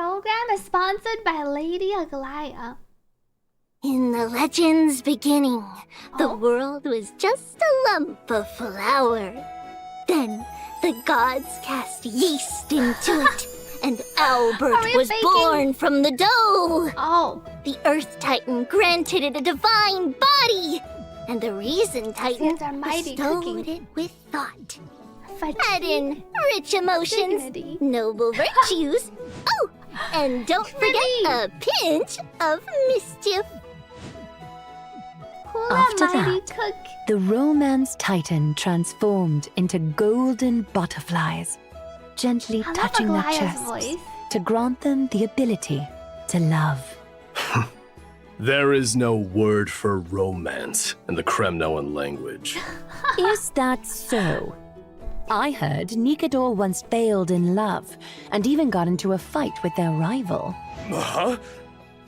program is sponsored by Lady Aglaya. In the legend's beginning, the world was just a lump of flour. Then the gods cast yeast into it, and Albert was born from the dough. Oh. The Earth Titan granted it a divine body, and the Reason Titan bestowed it with thought. Add in rich emotions, noble virtues, oh, and don't forget a pinch of mischief. After that, the Romance Titan transformed into golden butterflies, gently touching their chests to grant them the ability to love. There is no word for romance in the Kremnoan language. Is that so? I heard Nikador once failed in love and even got into a fight with their rival. Huh?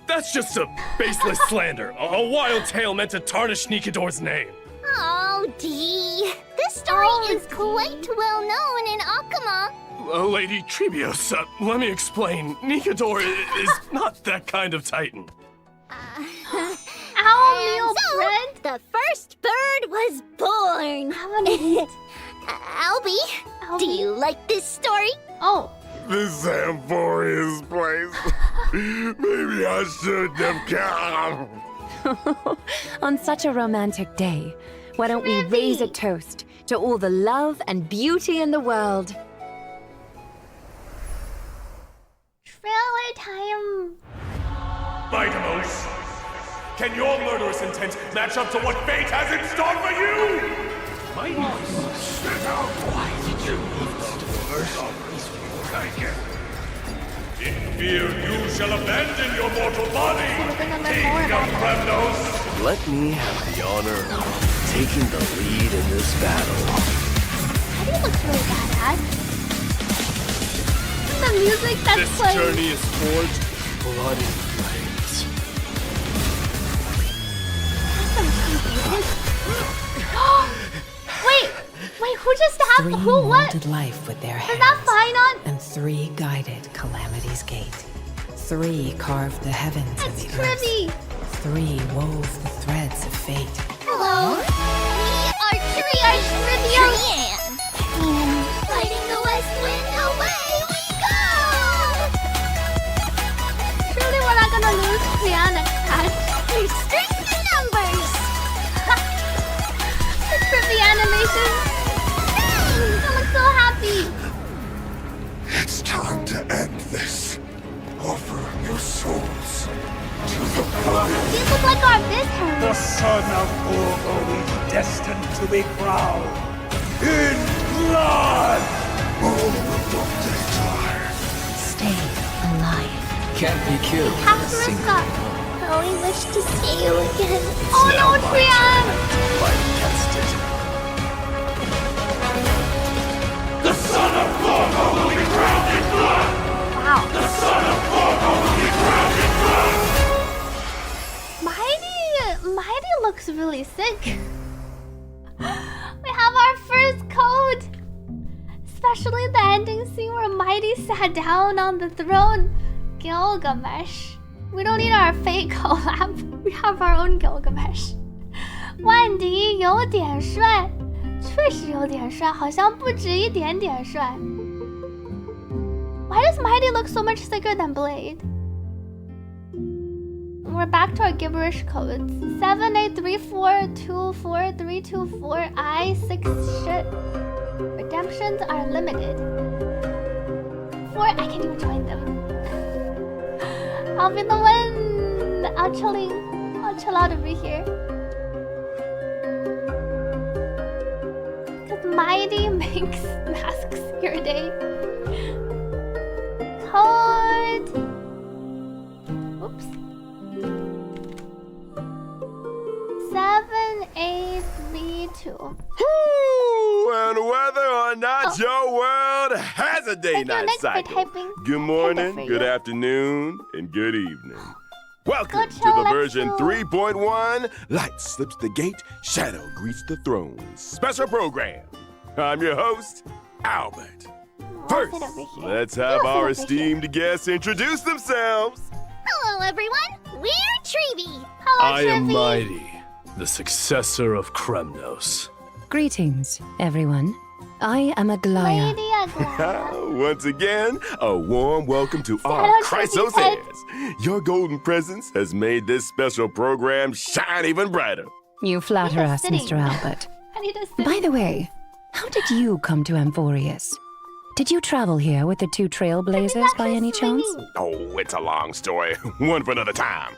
That's just a baseless slander. A wild tale meant to tarnish Nikador's name. Oh, Dee. This story is quite well known in Akama. Lady Tribbios, let me explain. Nikador is not that kind of titan. The first bird was born. Albie, do you like this story? Oh. This Amphoreus place. Maybe I shouldn't have come. On such a romantic day, why don't we raise a toast to all the love and beauty in the world? Trailer time. Mydei, can your murderous intent match up to what fate has in store for you? Why did you In fear you shall abandon your mortal body, King of Kremnos! Let me have the honor of taking the lead in this battle. He looks really badass. The music that's playing. This journey is forged blood and flames. Wait, who just stabbed? Three Who? What? molded life with their hands. Is that Finon? And 3 guided Calamity's gate. 3 carved the heavens and the Tribbie. earth. 3 wove the threads of fate. Hello, we are Tribbie and fighting the West Wind, away we go! Surely we're not gonna lose Kriya next time. There's strength in numbers! The Tribbie animation. I look so happy. It's time to end this. Offer your souls to the blood. These look like our business. The son of Huo Huo is destined to be crowned in blood! All the birthday time. Stay alive. Can't be killed. Capturista. I only wish to see you again. Oh no, Trian! Fight against it. The son of Huo Huo will be crowned in blood! Wow. The son of Huo Huo will be crowned in blood! Mydei looks really sick. We have our first code. Especially the ending scene where Mydei sat down on the throne. Gilgamesh. We don't need our fake collab. We have our own Gilgamesh. 万迪有点帅，确实有点帅，好像不止一点点帅。Why does Mydei look so much sicker than Blade? We're back to our gibberish codes. 783424324 I6 shit. Redemptions are limited. 4, I can't even join them. I'll be the one. I'll chill out over here. Cause Mydei makes masks your day. Code. Oops. 7832. And whether or not your world has a day-night cycle. Good morning, good afternoon, and good evening. Welcome to the version 3.1, Light slips the gate, Shadow greets the throne. Special program. I'm your host, Albert. First, let's have our esteemed guests introduce themselves. Hello, everyone. We're Tribbie. I am Mydei, the successor of Kremnos. Greetings, everyone. I am Aglaya. Once again, a warm welcome to our Chrysos heirs. Your golden presence has made this special program shine even brighter. You flatter us, Mr. Albert. By the way, how did you come to Amphoreus? Did you travel here with the two trailblazers by any chance? Oh, it's a long story. One for another time.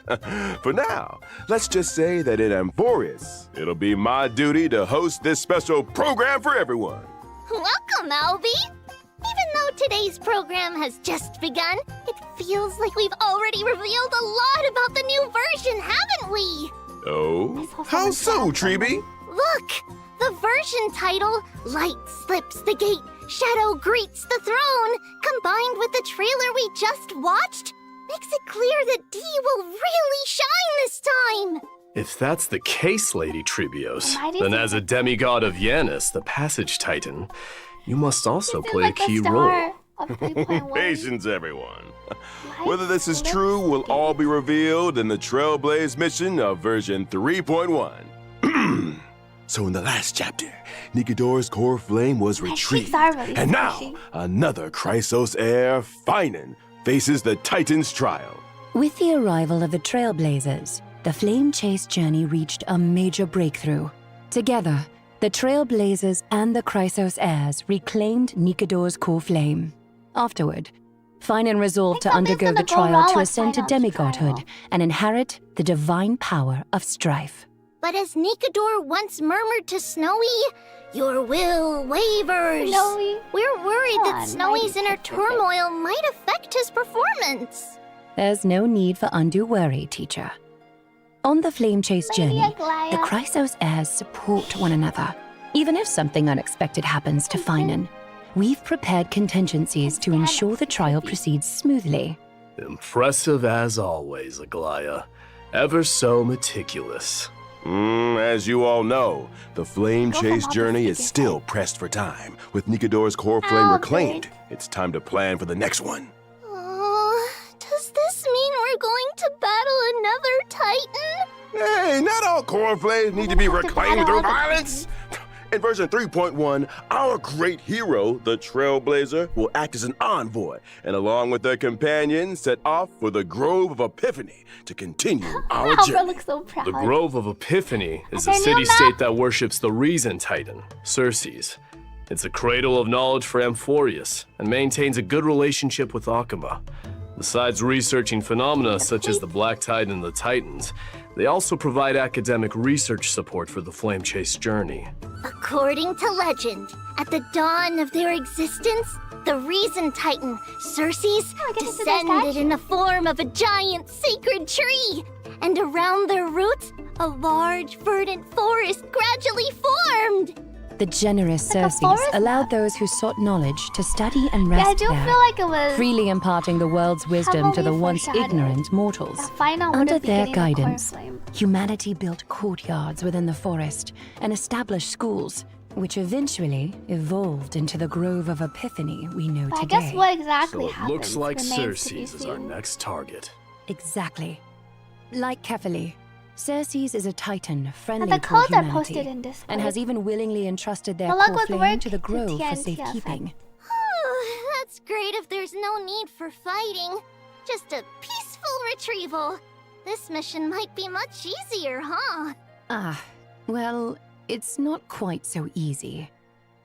For now, let's just say that in Amphoreus, it'll be my duty to host this special program for everyone. Welcome, Albie. Even though today's program has just begun, it feels like we've already revealed a lot about the new version, haven't we? Oh? How so, Tribbie? Look! The version title, Light Slips the Gate, Shadow Greets the Throne, combined with the trailer we just watched, makes it clear that Dee will really shine this time! If that's the case, Lady Tribbios, then as a demigod of Yanis, the Passage Titan, you must also play a key role. Patience, everyone. Whether this is true will all be revealed in the Trailblaze mission of version 3.1. So in the last chapter, Nikador's core flame was retrieved. And now, another Chrysos heir, Finan, faces the Titan's trial. With the arrival of the Trailblazers, the Flame Chase journey reached a major breakthrough. Together, the Trailblazers and the Chrysos heirs reclaimed Nikador's core flame. Afterward, Finan resolved to undergo the trial to ascend to demigodhood and inherit the divine power of strife. But as Nikador once murmured to Snowy, your will wavers. We're worried that Snowy's inner turmoil might affect his performance. There's no need for undue worry, teacher. On the Flame Chase journey, the Chrysos heirs support one another. Even if something unexpected happens to Finan, we've prepared contingencies to ensure the trial proceeds smoothly. Impressive as always, Aglaya. Ever so meticulous. As you all know, the Flame Chase journey is still pressed for time. With Nikador's core flame reclaimed, it's time to plan for the next one. Does this mean we're going to battle another Titan? Hey, not all core flames need to be reclaimed through violence. In version 3.1, our great hero, the Trailblazer, will act as an envoy, and along with their companions, set off for the Grove of Epiphany to continue our journey. Looks so proud. The Grove of Epiphany is a city-state that worships the Reason Titan, Circes. It's a cradle of knowledge for Amphoreus, and maintains a good relationship with Akuma. Besides researching phenomena such as the Black Tide and the Titans, they also provide academic research support for the Flame Chase journey. According to legend, at the dawn of their existence, the Reason Titan, Circes, descended in the form of a giant sacred tree. And around their roots, a large, verdant forest gradually formed. The generous Circes allowed those who sought knowledge to study and rest feel there, like it was freely imparting the world's wisdom to the once ignorant mortals. Under their guidance, humanity built courtyards within the forest and established schools, which eventually evolved into the Grove of Epiphany we know today. I guess what exactly So it looks like Circes is our next target. Exactly. Like Kefali, Circes is a titan friendly the to codes are humanity, posted in Discord. and has even willingly entrusted their Good luck core with flame work to the to Grove for TNT safekeeping. That's great if there's no need for fighting. Just a peaceful retrieval. This mission might be much easier, huh? Well, it's not quite so easy.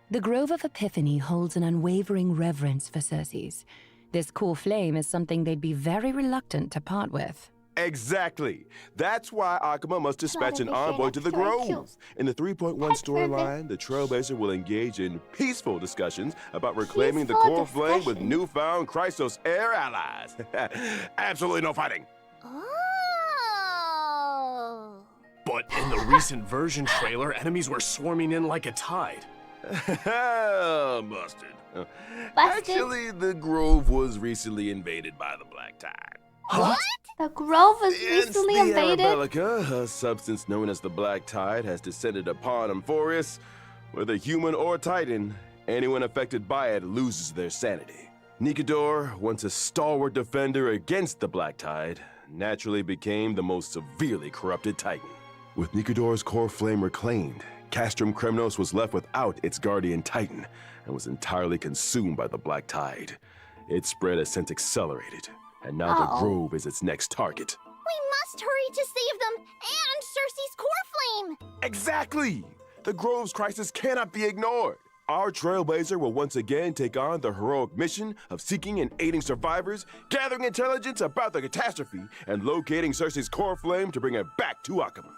The Grove of Epiphany holds an unwavering reverence for Circes. This core flame is something they'd be very reluctant to part with. Exactly. That's why Akuma must dispatch an envoy to the Grove. In the 3.1 storyline, the Trailblazer will engage in peaceful discussions about reclaiming the core flame with newfound Chrysos heir allies. Absolutely no fighting. Oh. But in the recent version trailer, enemies were swarming in like a tide. Busted. Actually, the Grove was recently invaded by the Black Tide. What? The Grove was recently invaded? Arabelica, a substance known as the Black Tide, has descended upon Amphoreus. Whether human or Titan, Anyone affected by it loses their sanity. Nikador, once a stalwart defender against the Black Tide, naturally became the most severely corrupted Titan. With Nikador's core flame reclaimed, Castrum Kremnos was left without its guardian Titan and was entirely consumed by the Black Tide. Its spread has since accelerated, and now the Grove is its next target. We must hurry to save them and Cersei's core flame! Exactly! The Grove's crisis cannot be ignored. Our Trailblazer will once again take on the heroic mission of seeking and aiding survivors, gathering intelligence about the catastrophe, and locating Cersei's core flame to bring it back to Akama.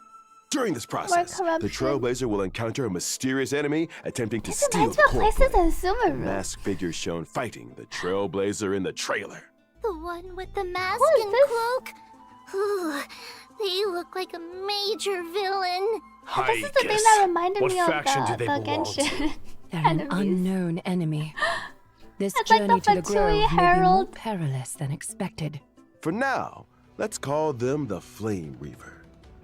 During this process, the Trailblazer will encounter a mysterious enemy attempting to steal the core flame. Masked figures shown fighting the Trailblazer in the trailer. The one with the mask and cloak? Ooh, they look like a major villain. This is the thing that reminded me of the Genshin. They're an unknown enemy. This journey to the Grove may be more perilous than expected. For now, let's call them the Flame Reaver.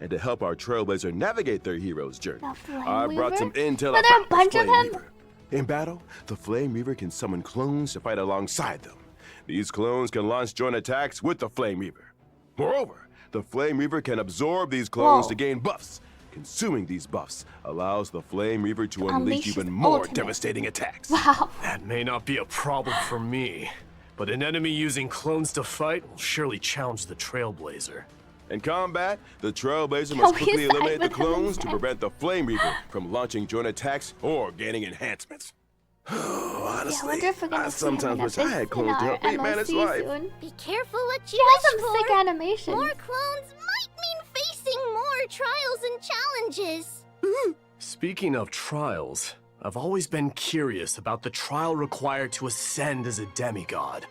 And to help our Trailblazer navigate their hero's journey, I brought some intel about the Flame Reaver. In battle, the Flame Reaver can summon clones to fight alongside them. These clones can launch joint attacks with the Flame Reaver. Moreover, the Flame Reaver can absorb these clones to gain buffs. Consuming these buffs allows the Flame Reaver to unleash even more devastating attacks. Wow. That may not be a problem for me, but an enemy using clones to fight will surely challenge the Trailblazer. In combat, the Trailblazer must quickly eliminate the clones to prevent the Flame Reaper from launching joint attacks or gaining enhancements. Honestly, I sometimes wish I had clones to help me manage life. Be careful what you wish for. She has some sick animation. More clones might mean facing more trials and challenges. Speaking of trials, I've always been curious about the trial required to ascend as a demigod.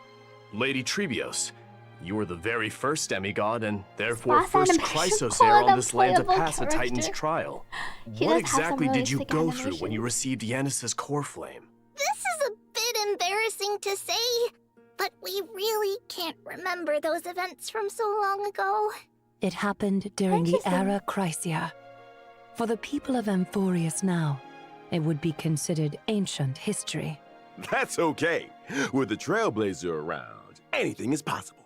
Lady Tribbios, you were the very first demigod and therefore first Chrysos on this land to pass a Titan's trial. What exactly did you go through when you received Yanis's core flame? This is a bit embarrassing to say, but we really can't remember those events from so long ago. It happened during the Era Chrysia. For the people of Amphoreus now, it would be considered ancient history. That's okay. With the Trailblazer around, anything is possible.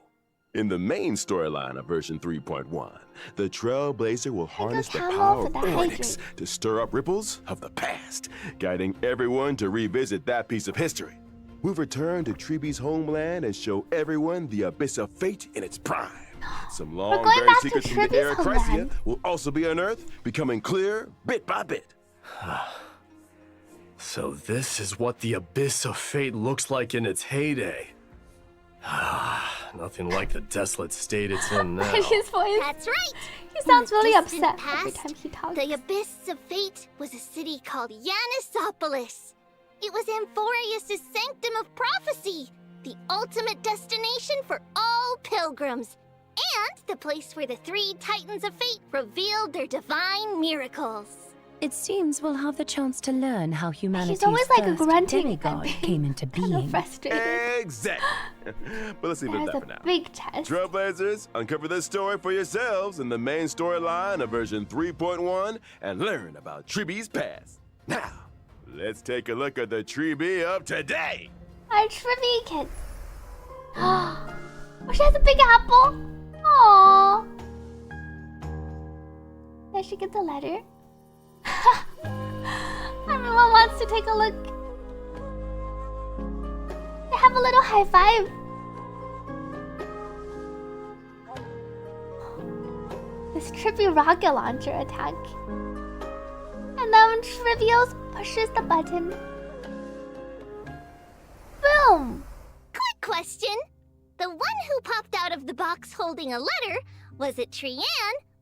In the main storyline of version 3.1, the Trailblazer will harness the power of Onyx to stir up ripples of the past, guiding everyone to revisit that piece of history. We've returned to Tribbie's homeland and show everyone the Abyss of Fate in its prime. Some long buried secrets from the Era Chrysia will also be unearthed, becoming clear bit by bit. So this is what the Abyss of Fate looks like in its heyday. Nothing like the desolate state it's in now. His voice. That's right. He sounds really upset every time he talks. The Abyss of Fate was a city called Yanisopolis. It was Amphoreus' sanctum of prophecy, the ultimate destination for all pilgrims, and the place where the three Titans of Fate revealed their divine miracles. It seems we'll have the chance to learn how humanity's always like first grunting demigod came into being. Frustrated. Exactly. But let's leave it at that for now. Big test. Trailblazers, uncover this story for yourselves in the main storyline of version 3.1 and learn about Tribbie's past. Now, let's take a look at the Tribbie of today. Our Tribbie kids. Oh, she has a big apple. Aww. Does she get the letter? Everyone wants to take a look. They have a little high five. This Tribbie rocket launcher attack. And then Tribbios pushes the button. Boom! Quick question. The one who popped out of the box holding a letter, was it Trian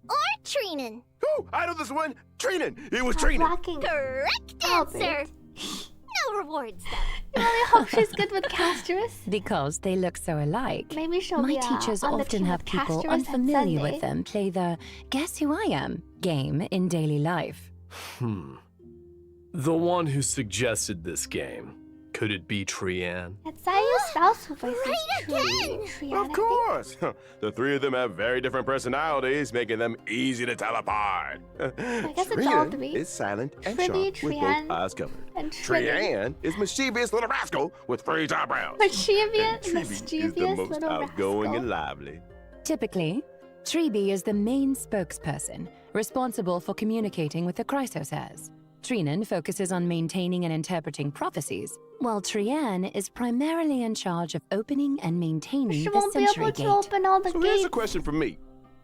or Trinen? Oh, I know this one. Trinen. It was Trinen. Correct answer. No rewards, though. You really hope she's good with Casterus? Because they look so alike. Maybe she'll My be teachers on the often team have with people Casterus unfamiliar and with them play the Guess Who I Am game in daily life. The one who suggested this game. Could it be Trian? It's Sayu's spouse who voices again! Trian, Of course! The three of them have very different personalities, making them easy to tell apart. I guess it's all three. Is silent and Tribbie, sharp with Trian, both eyes covered. and Tribbie. Trian is mischievous little rascal with freeze eyebrows. Mischievous is the most little outgoing rascal. and lively. Typically, Tribbie is the main spokesperson, responsible for communicating with the Chrysos heirs. Trinan focuses on maintaining and interpreting prophecies, while Trian is primarily in charge of opening and maintaining She the won't be Century able to Gate. open all the So here's gates. a question for me.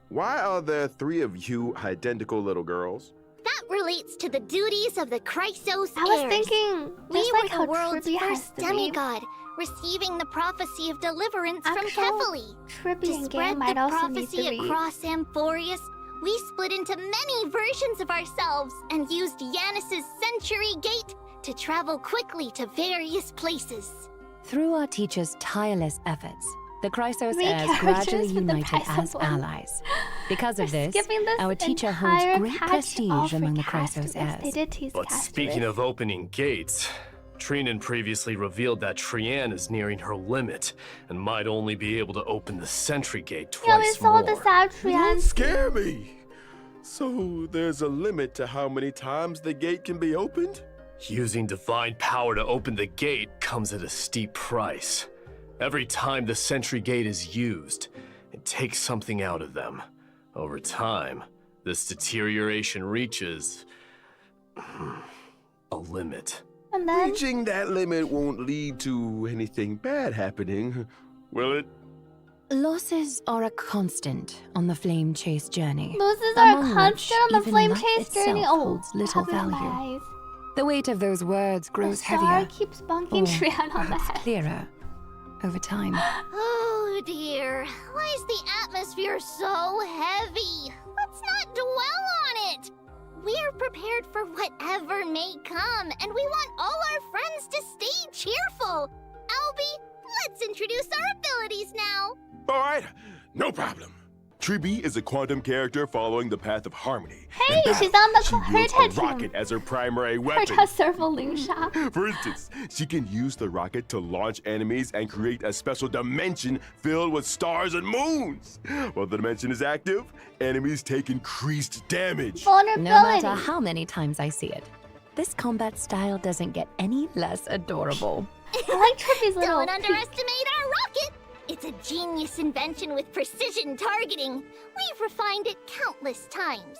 Why are there three of you identical little girls? That relates to the duties of the Chrysos I was heirs. thinking, We just were like how the world's Tribbie has first three. demigod, receiving the prophecy of deliverance from Actual Kefali. Tribbie To and spread Game the might also need prophecy three. across Amphoreus, we split into many versions of ourselves and used Yanis's Century Gate to travel quickly to various places. Through our teacher's tireless efforts, the Chrysos Three heirs carriages gradually for the united price of as one. allies. Because of We're this, skipping this our teacher holds entire great patch prestige all for among the Castorus. Chrysos heirs. They did tease But Castorus. speaking of opening gates, Trinan previously revealed that Trian is nearing her limit and might only be able to open the Sentry Gate Yeah, we twice saw more. the sad Don't Trian. scare me. So there's a limit to how many times the gate can be opened? Using divine power to open the gate comes at a steep price. Every time the Sentry Gate is used, it takes something out of them. Over time, this deterioration reaches a limit. And then Reaching that limit won't lead to anything bad happening, will it? Losses are a constant on the flame chase journey. loses are among constant which on the even flame life chase itself journey. Oh, holds little cover my value. eyes. The weight of those words The grows star heavier, keeps bunking or Trian on the perhaps head. clearer, over time. Oh dear, why is the atmosphere so heavy? Let's not dwell on it. We're prepared for whatever may come, and we want all our friends to stay cheerful. Albie, let's introduce our abilities now. All right, no problem. Tribbie is a quantum character following the path of harmony. Hey, In she's battle, on the she wields Herd a rocket as her primary Herd weapon. has Serval Lucia. For instance, she can use the rocket to launch enemies and create a special dimension filled with stars and moons. While the dimension is active, enemies take increased damage. Vulnerability. No matter how many times I see it, this combat style doesn't get any less adorable. I like Tribbie's little Don't peek. underestimate our rocket. It's a genius invention with precision targeting. We've refined it countless times.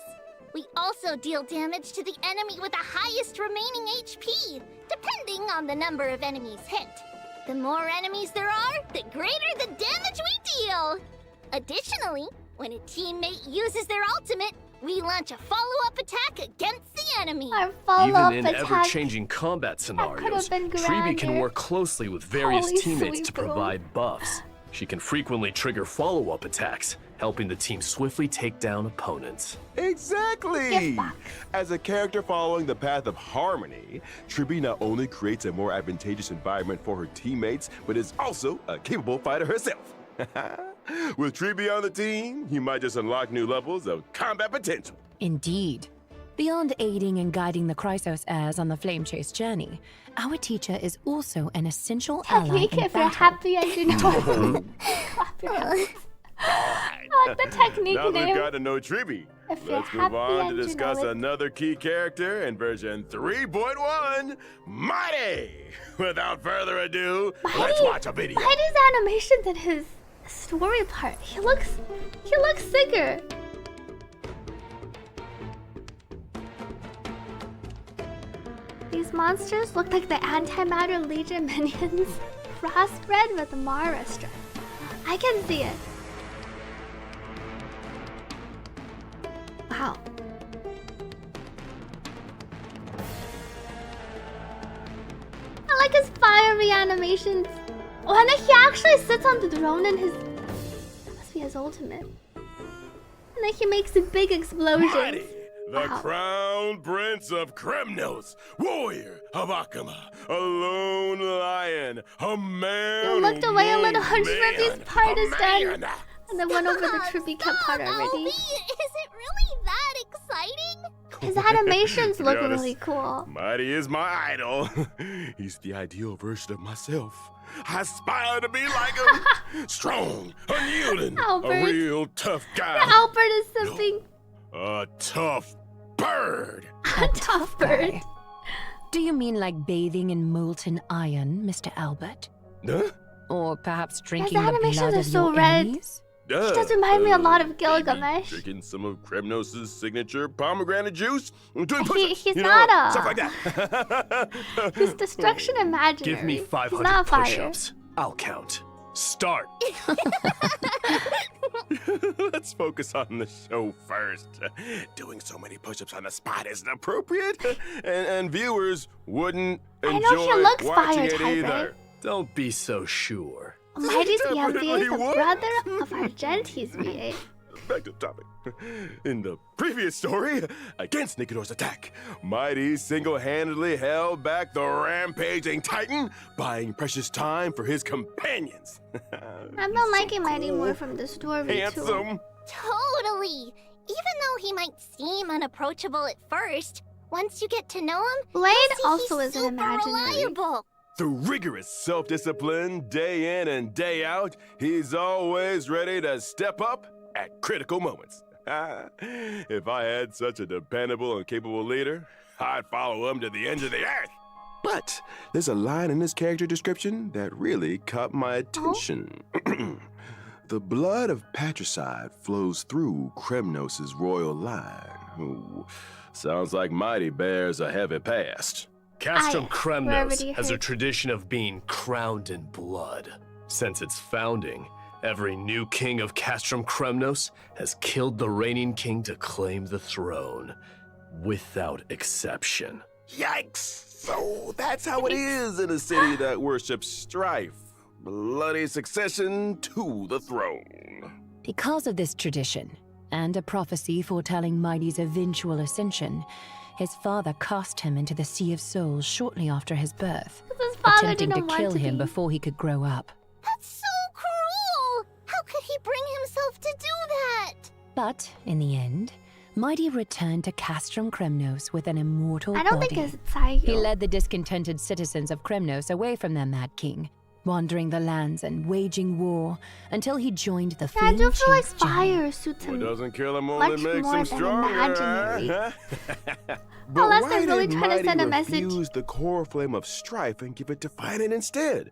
We also deal damage to the enemy with the highest remaining HP, depending on the number of enemies hit. The more enemies there are, the greater the damage we deal. Additionally, when a teammate uses their ultimate, we launch a follow-up attack against the enemy. Our follow-up Even in attack. ever-changing combat could've scenarios, been Tribbie can grander. work closely with various Holy teammates sweet to boom. provide buffs. She can frequently trigger follow-up attacks, helping the team swiftly take down opponents. Exactly! Gift box. As a character following the path of harmony, Tribbie not only creates a more advantageous environment for her teammates, but is also a capable fighter herself. With Tribbie on the team, you might just unlock new levels of combat potential. Indeed. Beyond aiding and guiding the Chrysos heirs on the flame chase journey, our teacher is also an essential ally Technique, in if you're battle. happy and you know. Clap your hands. I like the technique Now name. we've got to know Tribbie. If you're Let's move happy on to and you discuss know it. another key character in version 3.1, Mydei. Without further ado, let's watch a video. Mydei's animations and his story part. He looks sicker. These monsters look like the Antimatter Legion minions, crossbred with Mara strength. I can see it. Wow. I like his fiery animations. Oh, and then he actually sits on the throne and his... That must be his ultimate. And then he makes a big explosion. Mydei, the Wow. crown prince of Kremnos, warrior of Akama, a lone lion, a man. You looked away a little. man, Tribbie's part a is done. man. And then went over the Tribbie Cup part already. Albie, is it really that exciting? His animations look really cool. Mighty is my idol. He's the ideal version of myself. I aspire to be like him. Strong, unyielding, a real tough guy. Albert is something. A tough bird. A tough bird. Do you mean like bathing in molten iron, Mr. Albert? Huh? Or perhaps drinking the the blood animations are of so your red. enemies? He does remind me a lot of Gilgamesh. Drinking some of Kremnos' signature pomegranate juice. Doing He's not a... Stuff like that. He's destruction imaginary. Give me He's 500 not fire. push-ups. I'll count. Start. Let's focus on the show first. Doing so many push-ups on the spot isn't appropriate, and viewers wouldn't enjoy watching it either. Don't be so sure. Mighty's the envious, the brother of Argenti's VA. Back to the topic. In the previous story, against Nikidor's attack, Mighty single-handedly held back the rampaging Titan, buying precious time for his companions. I've been liking Mighty more from the story Handsome. too. Totally. Even though he might seem unapproachable at first, once you get to know him, Blade you'll see also he's isn't super imaginary. reliable. Through rigorous self-discipline, day in and day out, he's always ready to step up at critical moments. If I had such a dependable and capable leader, I'd follow him to the ends of the earth. But there's a line in his character description that really caught my attention. The blood of patricide flows through Kremnos' royal line. Ooh, sounds like Mighty bears a heavy past. Castrum Kremnos has a tradition of being crowned in blood. Since its founding, every new king of Castrum Kremnos has killed the reigning king to claim the throne, without exception. Yikes! So that's how it is in a city that worships strife. Bloody succession to the throne. Because of this tradition, and a prophecy foretelling Mighty's eventual ascension, his father cast him into the Sea of Souls shortly after his birth, His father attempting didn't to want kill to him be. before he could grow up. That's so cruel! How could he bring himself to do that? But, in the end, Mighty returned to Castrum Kremnos with an immortal I don't body. think it's Saiyo. He led the discontented citizens of Kremnos away from their mad king, wandering the lands and waging war until he joined the I do feel like flame-chased fire suits What him doesn't kill him only much makes more him than stronger. imaginary. But Unless why they're really did trying to send a Mighty message. refuse the core flame of strife and give it to Finan instead?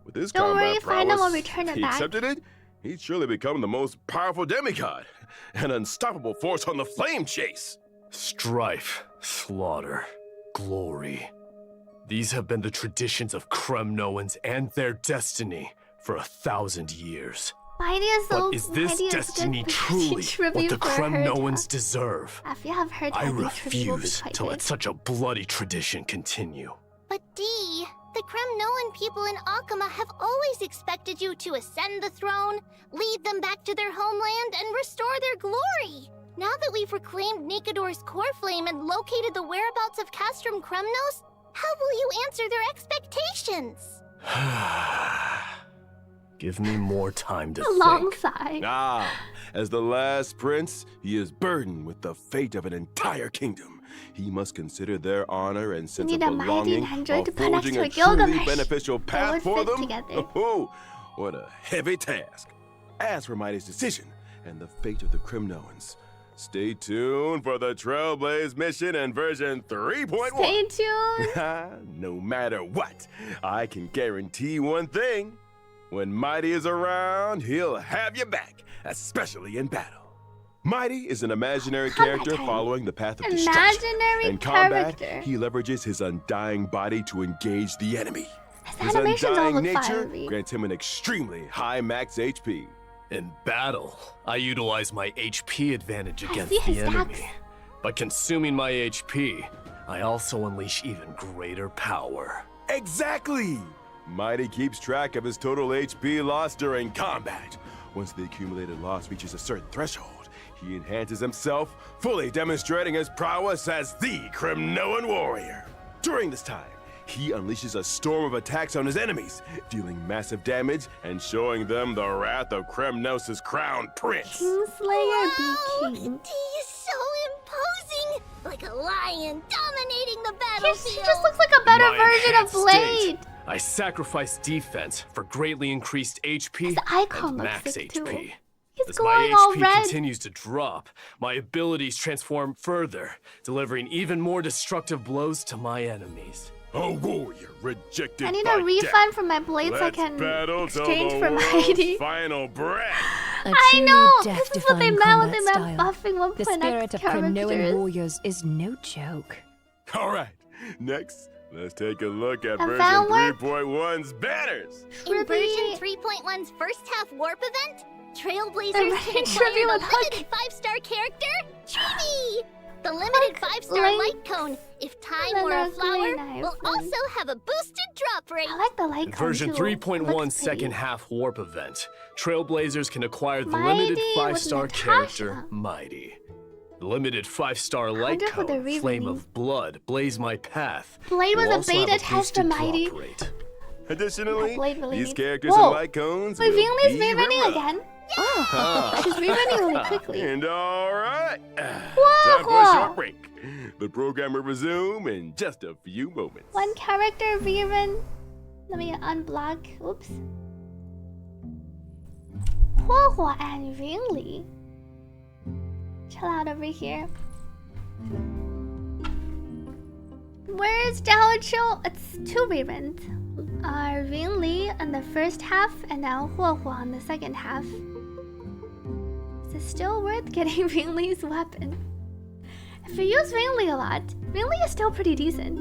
With his Don't combat worry, Finan will prowess, return if it he back. accepted it, he'd surely become the most powerful demigod, an unstoppable force on the flame chase. Strife, slaughter, glory. These have been the traditions of Kremnoans and their destiny for 1,000 years. Mighty is so But is this Mighty is destiny good truly tribute what the for her Kremnoans death. deserve? If you have heard I think tribute will be refuse quite to good. let such a bloody tradition continue. But Dee, the Kremnoan people in Akama have always expected you to ascend the throne, lead them back to their homeland, and restore their glory. Now that we've reclaimed Nikidor's core flame and located the whereabouts of Castrum Kremnos, how will you answer their expectations? Give me more time to A long think. sigh. As the last prince, he is burdened with the fate of an entire kingdom. He must consider their honor and sense of need a mighty belonging android while to put next forging to a a truly Gilgamesh. beneficial They path would for fit them. together. Oh, what a heavy task. As for Mighty's decision and the fate of the Kremnoans, stay tuned for the Trailblaze mission and version 3.1. Stay tuned. No matter what, I can guarantee one thing. When Mighty is around, he'll have you back, especially in battle. Mighty is an imaginary character following the path of destruction. Imaginary In combat, character. he leverages his undying body to engage the enemy. His animations all undying look nature fiery. grants him an extremely high max HP. In battle, I utilize my HP advantage against see his the enemy. stacks. By consuming my HP, I also unleash even greater power. Exactly! Mighty keeps track of his total HP loss during combat. Once the accumulated loss reaches a certain threshold, he enhances himself, fully demonstrating his prowess as the Kremnoan warrior. During this time, he unleashes a storm of attacks on his enemies, dealing massive damage and showing them the wrath of Kremnos' crown prince. Kingslayer be king. Dee is so imposing. like a lion dominating the battlefield. He just looks like a better version of Blade. I sacrifice defense for greatly increased HP His icon and looks max sick HP. too. He's As glowing my all HP red. continues to drop, my abilities transform further, delivering even more destructive blows to my enemies. A warrior rejected I need by a refund for my blades so I Let's can battle exchange till for the Mighty. world's final breath. I know! This is what they meant when they meant buffing The 1.x spirit of Krinoan characters. warriors is no joke. All right, next, let's take a look at I version found one. 3.1's banners. In version 3.1's first half warp event, Trailblazers They're can making acquire Tribbie the with Hook. limited 5-star character, Tribbie! The limited 5-star Link. light cone, if time then were a there's flower, Green will Iceland. also have a boosted drop rate. I like the light In cone version too. 3.1 Looks second pretty. half warp event, Trailblazers can acquire the Mighty limited with 5-star Natasha. character Mighty. The limited 5-star light wonder who they're cone, Flame re-releasing. of Blood, Blaze My Path. Blade was will a also have beta test for boosted drop Mighty. rate. Additionally, Yeah, Blade release. these characters Whoa. and light cones Wait, will Vinley's be rerunning rerun. again? Oh, she's rerunning really quickly. And all right, Huo time for a Huo. short break. The program will resume in just a few moments. One character rerun. Let me unblock. Oops. Huo Huo and Yunli. Chill out over here. Where's Zhao Qiu? It's 2 reruns. Yunli in the first half, and now Huo Huo on the second half. Is it still worth getting Yunli's weapon? If you use Yunli a lot, Yunli is still pretty decent.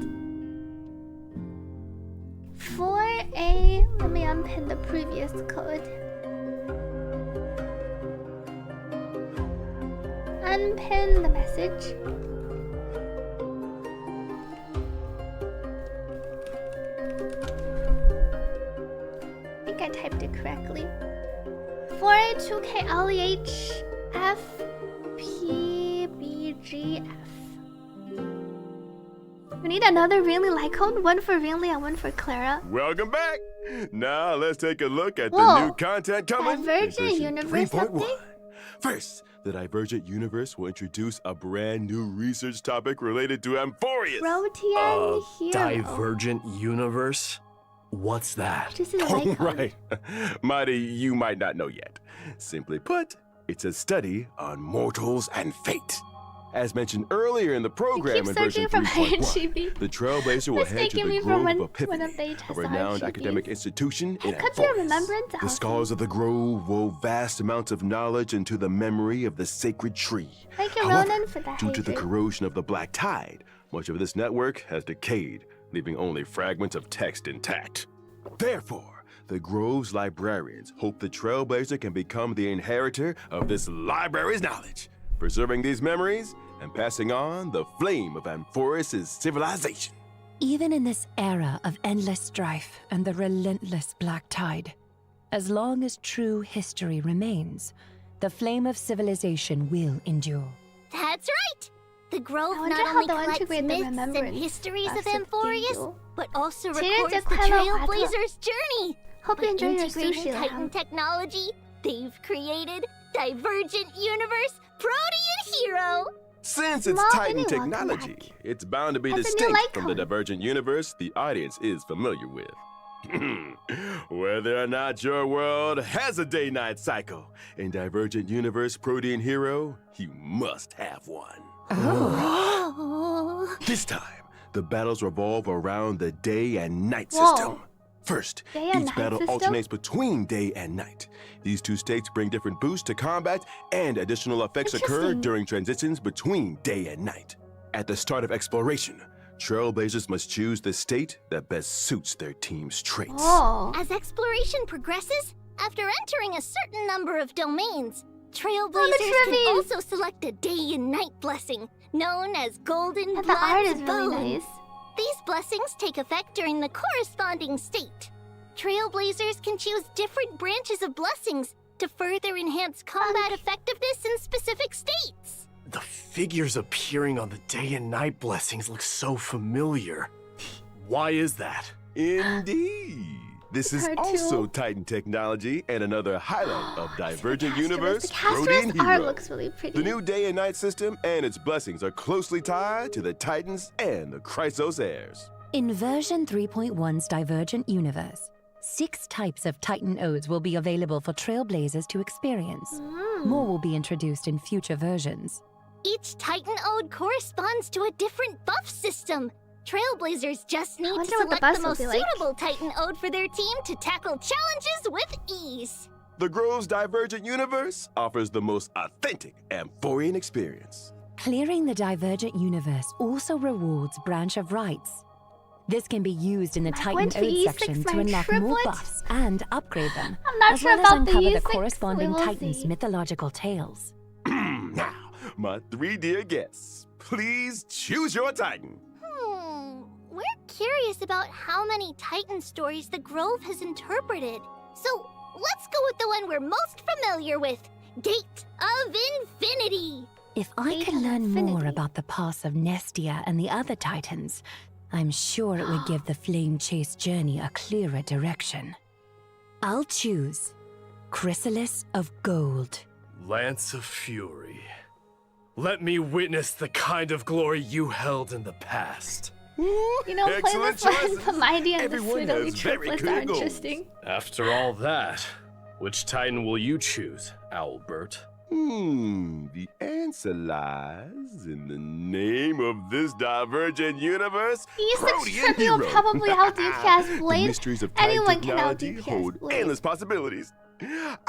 For a... Let me unpin the previous code. Unpin the message. I think I typed it correctly. 4A2K LEH FPBGF. We need another Vinley Lycone, one for Vinley and one for Clara. Welcome back. Now let's take a look at Whoa. the new content coming. in Divergent version Universe 3.1. update? First, the Divergent Universe will introduce a brand new research topic related to Amphoreus. Protean Hero. Divergent universe? What's that? This is a Oh, Lycone. right. Mighty, you might not know yet. Simply put, it's a study on mortals and fate. As mentioned earlier in the program in version searching for my 3.1, chibi. the Trailblazer will head to Mistaking me the for Grove one of of Epiphany, the a Tesla renowned chibis. academic institution in It could be a Amphoreus. remembrance The album. scholars of the Grove wove vast amounts of knowledge into the memory of the sacred tree. Thank you, However, Ronan, for the due to the hydrate. corrosion of the Black Tide, much of this network has decayed, leaving only fragments of text intact. Therefore, the Grove's librarians hope the Trailblazer can become the inheritor of this library's knowledge, preserving these memories and passing on the flame of Amphoreus' civilization. Even in this era of endless strife and the relentless black tide, as long as true history remains, the flame of civilization will endure. That's right! The Grove I wonder not how only they'll collects integrate the myths and remembrance histories of aspect Amphoreus, into- but also Cheers records to the Quella Trailblazer's journey. Hope you By enjoy your integrating sushi, Titan Lamb. technology, they've created Divergent Universe Protean Hero. Since it's Small Titan mini technology, Roguelike. it's bound to be Has a new distinct light from the cone. Divergent universe the audience is familiar with. Whether or not your world has a day-night cycle, in Divergent Universe Protean Hero, you must have one. Oh. This time, the battles revolve around the day and night Whoa. system. First, Day and each night battle system? alternates between day and night. These two states bring different boosts to combat, and additional effects occur Interesting. during transitions between day and night. At the start of exploration, Trailblazers must choose the state that best suits their team's traits. Oh. As exploration progresses, after entering a certain number of domains, Trailblazers can Tribbies. also select a day and night blessing, known as Golden And the art Blood's is really Boon. nice. These blessings take effect during the corresponding state. Trailblazers can choose different branches of blessings to further enhance combat effectiveness in specific states. The figures appearing on the day and night blessings look so familiar. Why is that? Indeed. This is also Titan technology and another highlight of Divergent Universe. The Castor's art looks really pretty. The new day and night system and its blessings are closely tied to the Titans and the Chrysos heirs. In version 3.1's Divergent Universe, 6 types of Titan Odes will be available for Trailblazers to experience. More will be introduced in future versions. Each Titan Ode corresponds to a different buff system. Trailblazers just need to select the most suitable Titan Ode for their team to tackle challenges with ease. The Grove's Divergent Universe offers the most authentic Amphorean experience. Clearing the Divergent Universe also rewards Branch of Rights. This can be used in the Titan Ode section to unlock more buffs and upgrade them, I'm not sure as well about as uncover the the corresponding Titan's see. mythological tales. Now, my 3 dear guests, please choose your Titan. We're curious about how many Titan stories the Grove has interpreted. So let's go with the one we're most familiar with, Gate of Infinity. If I could learn more about the past of Nestia and the other Titans, I'm sure it would give the Flame Chase journey a clearer direction. I'll choose Chrysalis of Gold. Lance of Fury. Let me witness the kind of glory you held in the past. You know, playing this one, the Mydei and the Everyone Pseudo has very triplets clear are goals. interesting. After all that, which Titan will you choose, Owlbert? The answer lies in the name of this Divergent Universe. Tribbie will probably out-DPS The Blade. mysteries of Titan Anyone can technology out-DPS hold Blade. endless possibilities.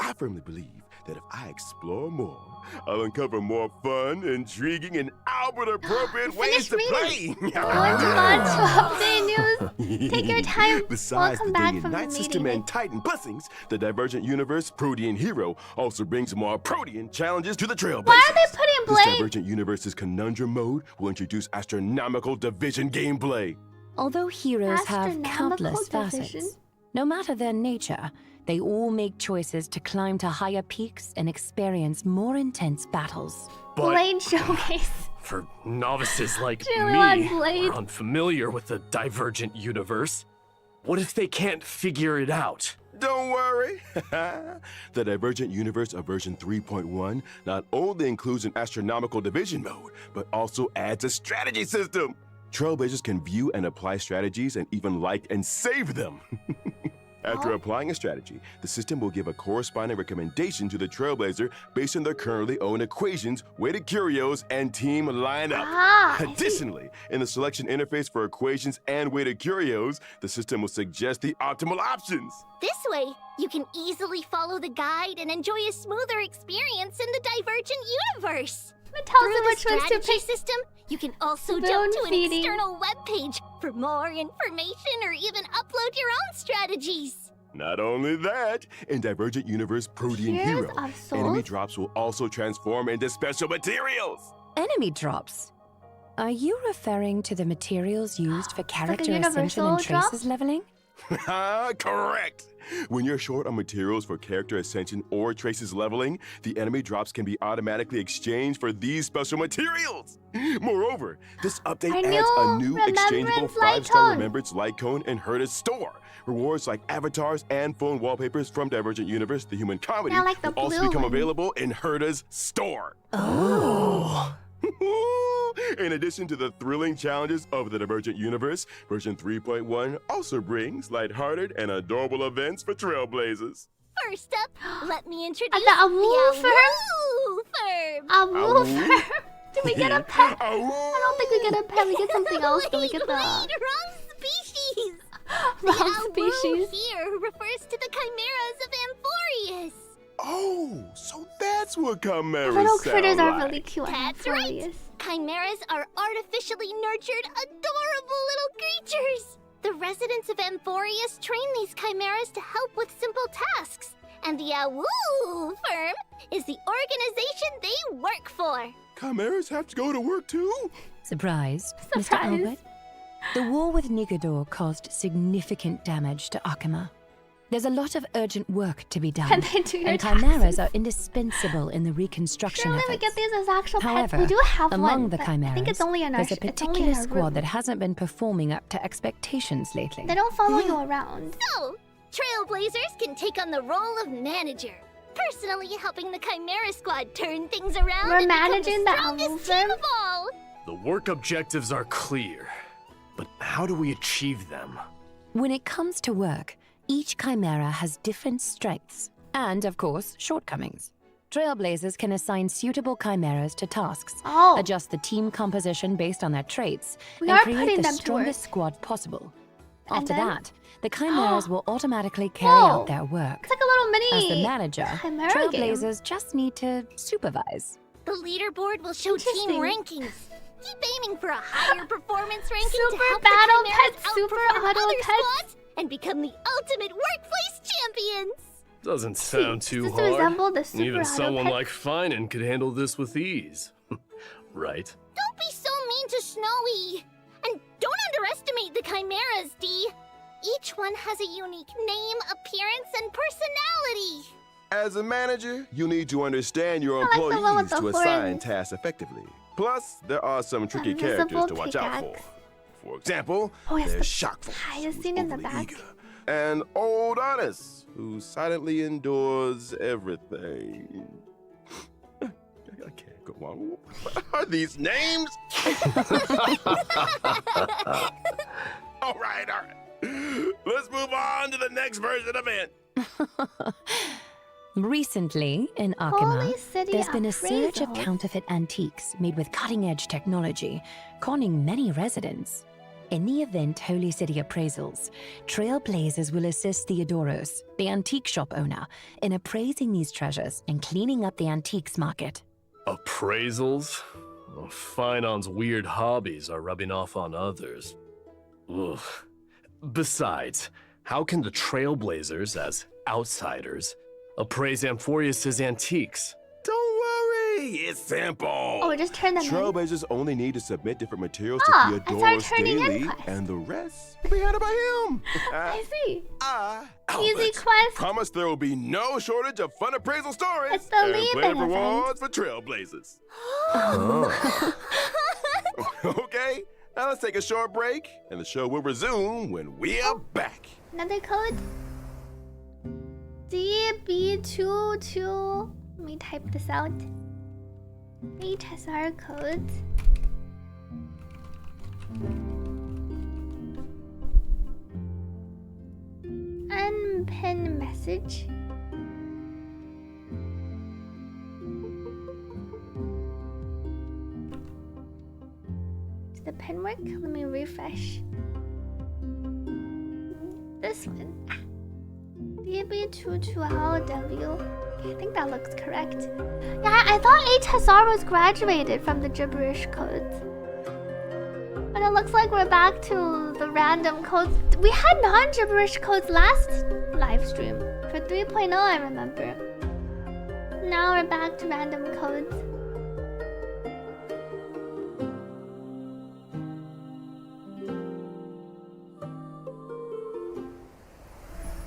I firmly believe that if I explore more, I'll uncover more fun, intriguing, and Albert-appropriate ways to play. Going to launch update news. Take your time. Besides Welcome the back day from and night the system meeting. and Titan blessings, the Divergent Universe Protean Hero also brings more Protean challenges to the Trailblazers. Why are they putting This Blade? Divergent Universe's Conundrum mode will introduce astronomical division gameplay. Although heroes have Astronomical countless division? facets, no matter their nature, they all make choices to climb to higher peaks and experience more intense battles. But Blade showcase. for novices like Really me, want Blade? who are unfamiliar with the Divergent Universe, what if they can't figure it out? Don't worry. The Divergent Universe of version 3.1 not only includes an astronomical division mode, but also adds a strategy system. Trailblazers can view and apply strategies and even like and save them. After applying a strategy, the system will give a corresponding recommendation to the Trailblazer based on their currently owned equations, weighted curios, and team lineup. Additionally, in the selection interface for equations and weighted curios, the system will suggest the optimal options. This way, you can easily follow the guide and enjoy a smoother experience in the Divergent Universe. It tells Through them the which ones to strategy pick. system, you can also Spoon jump to an feeding. external webpage for more information or even upload your own strategies. Not only that, in Divergent Universe Protean Heroes Hero, of Souls? enemy drops will also transform into special materials. Enemy drops. Are you referring to the materials used for character universal ascension and drop? traces leveling? Correct! When you're short on materials for character ascension or traces leveling, the enemy drops can be automatically exchanged for these special materials. Moreover, this update Our adds a new new exchangeable Remembrance Light 5-star Cone. Remembrance Light Cone in Herta's store. Rewards like avatars and phone wallpapers from Divergent Universe, the human comedy, I like the will also blue become one. available in Herta's store. Oh. In addition to the thrilling challenges of the Divergent Universe, version 3.1 also brings lighthearted and adorable events for Trailblazers. First up, let me introduce the Awoofer? Awoofer. Awoofer. Do we get a pet? I Awoo! don't think we get a pet. We get something else, but we get the Wrong species. wrong The species. Awoo here refers to the chimeras of Amphoreus. Oh, so that's what chimeras Little sound critters are like. really cute. That's right. Chimeras are artificially nurtured, adorable little creatures. The residents of Amphoreus train these chimeras to help with simple tasks. And the Awoo firm is the organization they work for. Chimeras have to go to work too? Surprised, Mr. Surprise. Albert? The war with Nigador caused significant damage to Akama. There's a lot of urgent work to be done, And they do your and chimeras taxes. are indispensable in the reconstruction Surely we efforts. get these as actual However, pets. We do have among one. the but chimeras, I think it's only in our there's a it's only in particular our squad room. that hasn't been performing up to expectations lately. They don't follow you around. So, Trailblazers can take on the role of manager, personally helping the Chimera Squad turn things around We're and managing become the the strongest team of all. The work objectives are clear, but how do we achieve them? When it comes to work, each chimera has different strengths and, of course, shortcomings. Trailblazers can assign suitable chimeras to tasks, adjust the team composition based on their traits, and create the strongest squad possible. After that, the chimeras will automatically carry out their work. It's like a little mini As the manager, chimera Trailblazers just need to supervise. The leaderboard will show team rankings. Keep aiming for a higher performance ranking to Super help battle the chimeras pets, super outperform auto other pets. squads and become the ultimate workplace champions. Doesn't sound too does this hard. resemble the super Even auto someone pet? like Finan could handle this with ease. Right? Don't be so mean to Snowy. And don't underestimate the chimeras, D. Each one has a unique name, appearance, and personality. As a manager, you need to understand your I like the one with employees the to assign horns. tasks effectively. Plus, there are some tricky Invisible characters to watch out for. pickaxe. For example, yes, there's the Shockful, highest who's scene in the overly back. eager, and Old Honest, who silently endures everything. I can't go on. What are these names? All right. Let's move on to the next version event. Recently, in Holy Akima, City there's been a surge of appraisals. counterfeit antiques made with cutting-edge technology, conning many residents. In the event Holy City Appraisals, Trailblazers will assist Theodoros, the antique shop owner, in appraising these treasures and cleaning up the antiques market. Appraisals? Well, Finan's weird hobbies are rubbing off on others. Ugh. Besides, how can the Trailblazers, as outsiders, appraise Amphoreus' antiques? Don't worry, it's simple. Oh, just turn them in. Trailblazers only need to submit different materials Ah, to I started Theodoros turning in daily, quests. and the rest will be handled by him. I see. Albert, Easy quest. promise there will be no shortage of fun appraisal stories It's the and lead plenty of event. rewards for Trailblazers. Okay, now let's take a short break, and the show will resume when we are back. Another code. DB22. Let me type this out. HSR codes. Unpin message. Does the pen work? Let me refresh. This one. DB22LW. I think that looks correct. Yeah, I thought HSR was graduated from the gibberish codes. But it looks like we're back to the random codes. We had non-gibberish codes last live stream. For 3.0, I remember. Now we're back to random codes.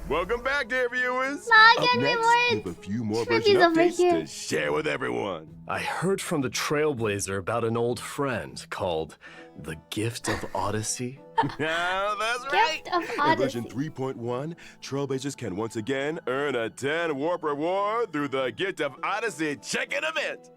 Welcome back, dear viewers. Log Up in next, rewards. we have a few more Tribbie's version over updates here. to share with everyone. I heard from the Trailblazer about an old friend called the Gift of Odyssey. Yeah, that's right. Gift of In version Odyssey. 3.1, Trailblazers can once again earn a 10 warp reward through the Gift of Odyssey check-in event.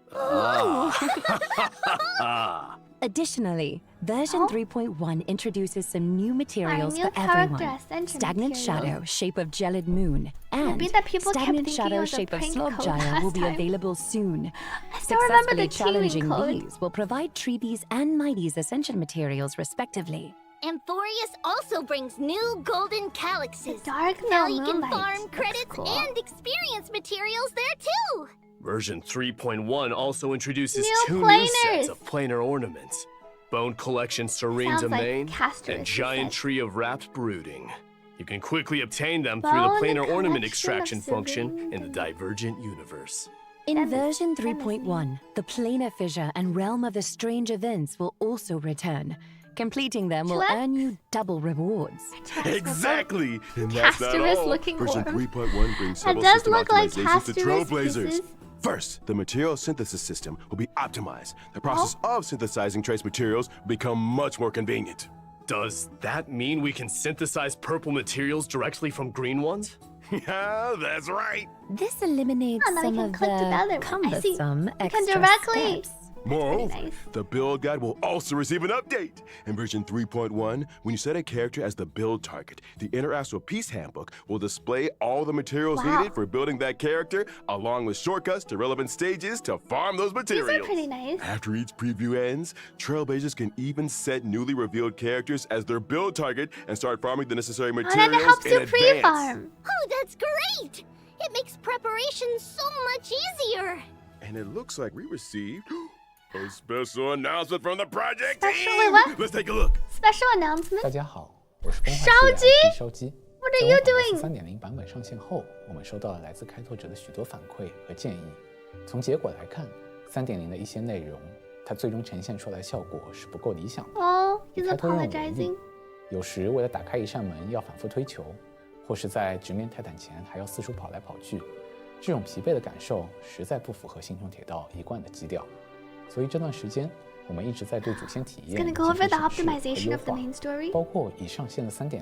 Additionally, version 3.1 introduces some new materials new for character everyone. ascension Stagnant materials. Shadow, shape of gelid moon, and Maybe the people kept Stagnant thinking it Shadow, was a shape of prank slog code gyre will last be time. available soon. I still remember the Successfully teaming challenging code. these will provide Tribbie's and Mydei's ascension materials respectively. Amphoreus also brings new golden calyxes. Dark Now Mill you can Moonlight. farm Looks credits cool. and experience materials there too. Version 3.1 also introduces New 2 new planers. sets of planar ornaments. Bone Collection Serene Sounds like Domain Castor and is Giant set. Tree of Wrapped Brooding. You can quickly obtain them through Bone the planar ornament Collection extraction of function Serene in the Divergent universe. In That version is 3.1, the Planar Fissure and Realm of the Strange Events will also return. Completing them will What? earn you double rewards. Exactly. And that's not Castorus all. looking Version warm. 3.1 brings That several does system look like optimizations to Castorus Trailblazers. pieces. First, the material synthesis system will be optimized. The process of synthesizing trace materials will become much more convenient. Does that mean we can synthesize purple materials directly from green ones? Yeah, that's right. This eliminates some of the cumbersome extra steps. Moreover, nice. the build guide will also receive an update. In version 3.1, when you set a character as the build target, the Interastral Peace Handbook will display all the materials needed for building that character, along with shortcuts to relevant stages to farm those materials. These are pretty nice. After each preview ends, Trailblazers can even set newly revealed characters as their build target and start farming the necessary materials And it helps in you advance. pre-farm. Oh, that's great! It makes preparation so much easier. And it looks like we received a special announcement from the project Special team. what? Let's take a look. Special announcement. 大家好，我是崩坏系的 IT 烧鸡。 What are you 在 doing? 3.0版本上线后，我们收到了来自开拓者的许多反馈和建议。从结果来看，3.0的一些内容，它最终呈现出来效果是不够理想的。 Oh, he's 开拓任务为 apologizing. 例，有时为了打开一扇门要反复推球，或是在直面泰坦前还要四处跑来跑去，这种疲惫的感受实在不符合星穹铁道一贯的基调。 所以这段时间，我们一直在对主线体验进行审视和优化，包括已上线的3.0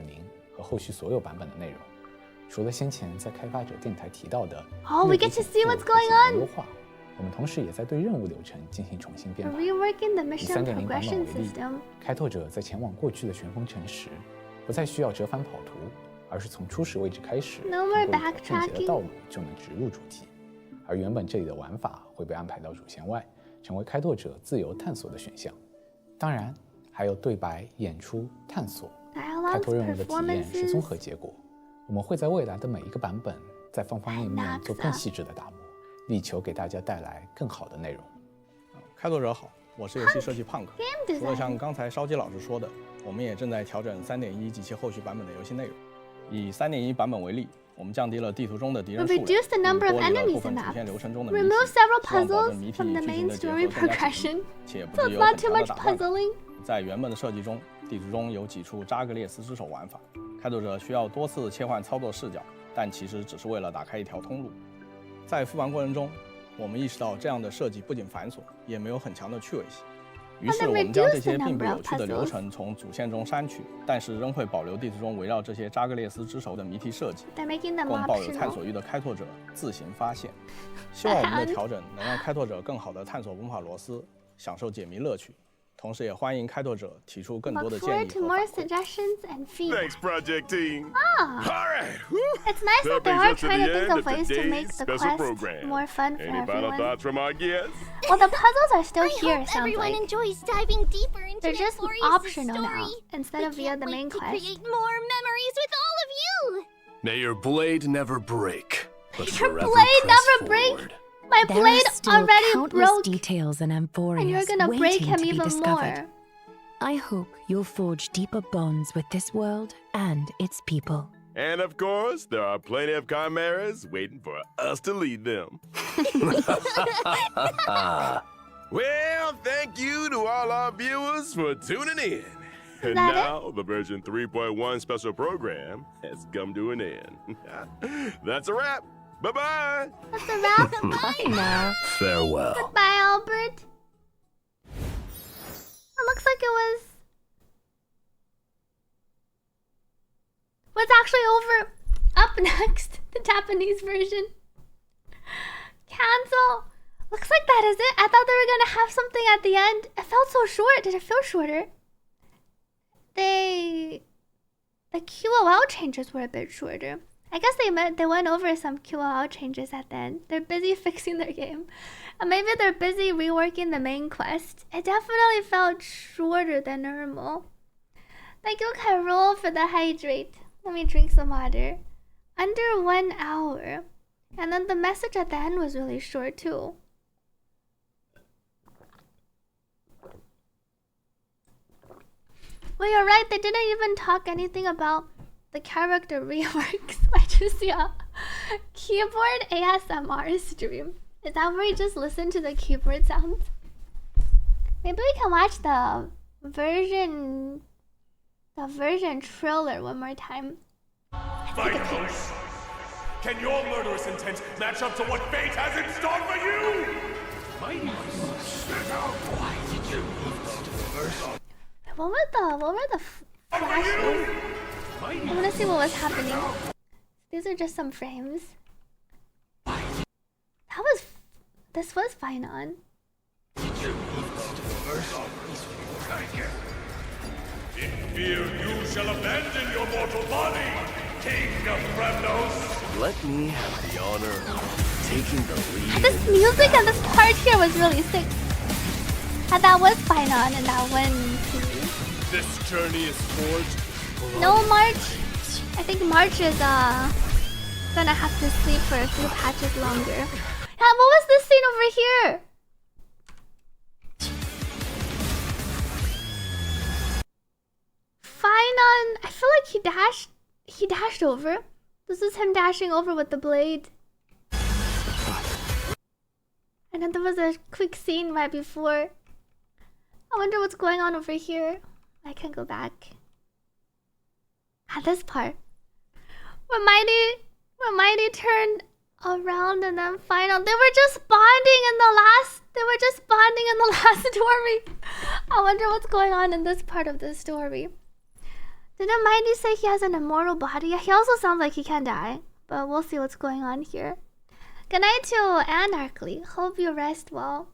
和后续所有版本的内容。除了先前在开发者电台提到的we get to see what's going on. 优化，我们同时也在对任务流程进行重新编排。 Reworking the 以 mission 3.0版本 progression 为例， system. 开拓者在前往过去的旋风城时，不再需要折返跑图，而是从初始位置开始， No more 通过一条正确的 backtracking. 道路就能直入主题。而原本这里的玩法会被安排到主线外。 成为开拓者自由探索的选项，当然还有对白、演出、探索。开拓任务的体验是综合结果。我们会在未来的每一个版本，在方方面面做更细致的打磨，力求给大家带来更好的内容。开拓者好，我是游戏设计胖哥。除了像刚才烧鸡老师说的，我们也正在调整3.1及其后续版本的游戏内容。以3.1版本为例。 我们降低了地图中的敌人数量，剥离了部分主线流程中的谜题，希望保证谜题与剧情的结合更加紧密，且不致有很强的打乱。在原本的设计中，地图中有几处扎格列斯之手玩法，开拓者需要多次切换操作视角，但其实只是为了打开一条通路。在复盘过程中，我们意识到这样的设计不仅繁琐，也没有很强的趣味性。 于是我们将这些并不有趣的流程从主线中删去，但是仍会保留地图中围绕这些扎格列斯之手的谜题设计，供抱有探索欲的开拓者自行发现。希望我们的调整能让开拓者更好地探索文法螺丝，享受解谜乐趣。同时也欢迎开拓者提出更多的建议和反馈。 Thanks, project team. Ah, it's nice that they are trying to think of ways to make the quest more fun for Any final everyone. thoughts from our guests? Well, the puzzles are still here. I hope Sounds everyone like enjoys diving deeper into they're just Amphoreus' optional story. now instead of via the main To quest. create more memories with all of you. May your blade never break, but Your forever blade press never break. forward. My There blade are still already countless broke, details in Amphoreus and you're gonna break waiting him to be even discovered. more. I hope you'll forge deeper bonds with this world and its people. And of course, there are plenty of chimeras waiting for us to lead them. Well, thank you to all our viewers for tuning in. And now, the version 3.1 special program has come to an end. That's a wrap. Bye-bye. That's a wrap. Bye now. Farewell. Goodbye, Albert. It looks like it was... What's actually over... Up next, the Japanese version. Cancel. Looks like that is it. I thought they were gonna have something at the end. It felt so short. Did it feel shorter? The QOL changes were a bit shorter. I guess they went over some QOL changes at the end. They're busy fixing their game. And maybe they're busy reworking the main quest. It definitely felt shorter than normal. Thank you, Carol, for the hydrate. Let me drink some water. Under 1 hour. And then the message at the end was really short too. Well, you're right. They didn't even talk anything about the character reworks. I just see a keyboard ASMR stream. Is that where you just listen to the keyboard sounds? Maybe we can watch the version trailer one more time. Fighters, can your murderous intent match up to what fate has in store for you? Why did you What were the flashes. I want to see what was happening. These are just some frames. This was fine on. In fear you shall abandon your mortal body, King of Bramnos. Let me have the honor of taking the lead. This music and this part here was really sick. And that was fine on in that one series. This journey is forged. No March. I think March is gonna have to sleep for a few patches longer. Yeah, what was this scene over here? Fine on. I feel like he dashed over. This is him dashing over with the blade. And then there was a quick scene right before. I wonder what's going on over here. I can go back. At this part. When Mydei turned around and then final. They were just bonding in the last story. I wonder what's going on in this part of the story. Didn't Mydei say he has an immortal body? He also sounds like he can die. But we'll see what's going on here. Good night to Anarchly. Hope you rest well.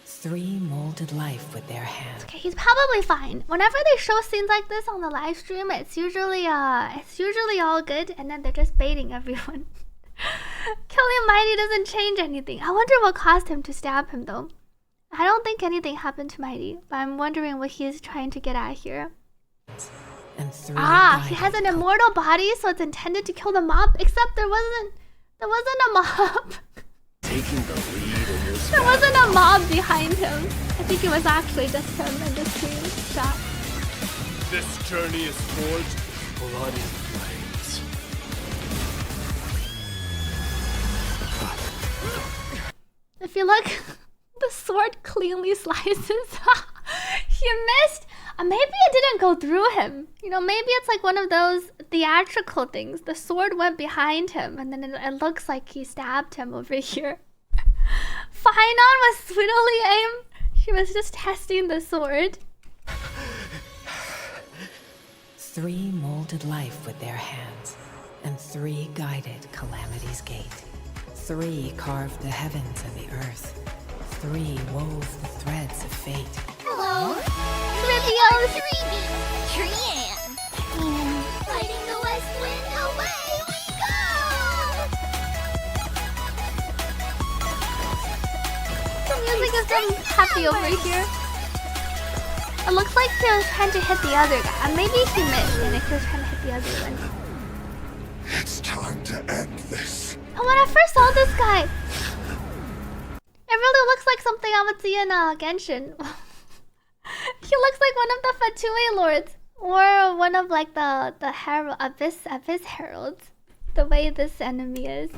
Three molded life with their hands. Okay, he's probably fine. Whenever they show scenes like this on the live stream, it's usually all good, and then they're just baiting everyone. Killing Mydei doesn't change anything. I wonder what caused him to stab him though. I don't think anything happened to Mydei, but I'm wondering what he's trying to get at here. And he has an immortal body, so it's intended to kill the mob. Except there wasn't a mob. Taking the lead in this. There wasn't a mob behind him. I think it was actually just him and the screenshot. This journey is forged bloody flames. If you look, the sword cleanly slices. He missed. Maybe it didn't go through him. You know, maybe it's like one of those theatrical things. The sword went behind him, and then it looks like he stabbed him over here. Fainan was swiftly aimed. She was just testing the sword. Three molded life with their hands, and three guided Calamity's gate. Three carved the heavens and the earth. Three wove the threads of fate. Hello. Tribbie. Trian. Fighting the west wind, away we go! The music is so happy over here. It looks like he was trying to hit the other guy. Maybe he missed and he was trying to hit the other one. It's time to end this. And when I first saw this guy, it really looks like something I would see in Genshin. He looks like one of the Fatui lords, or one of like the abyss heralds. The way this enemy is.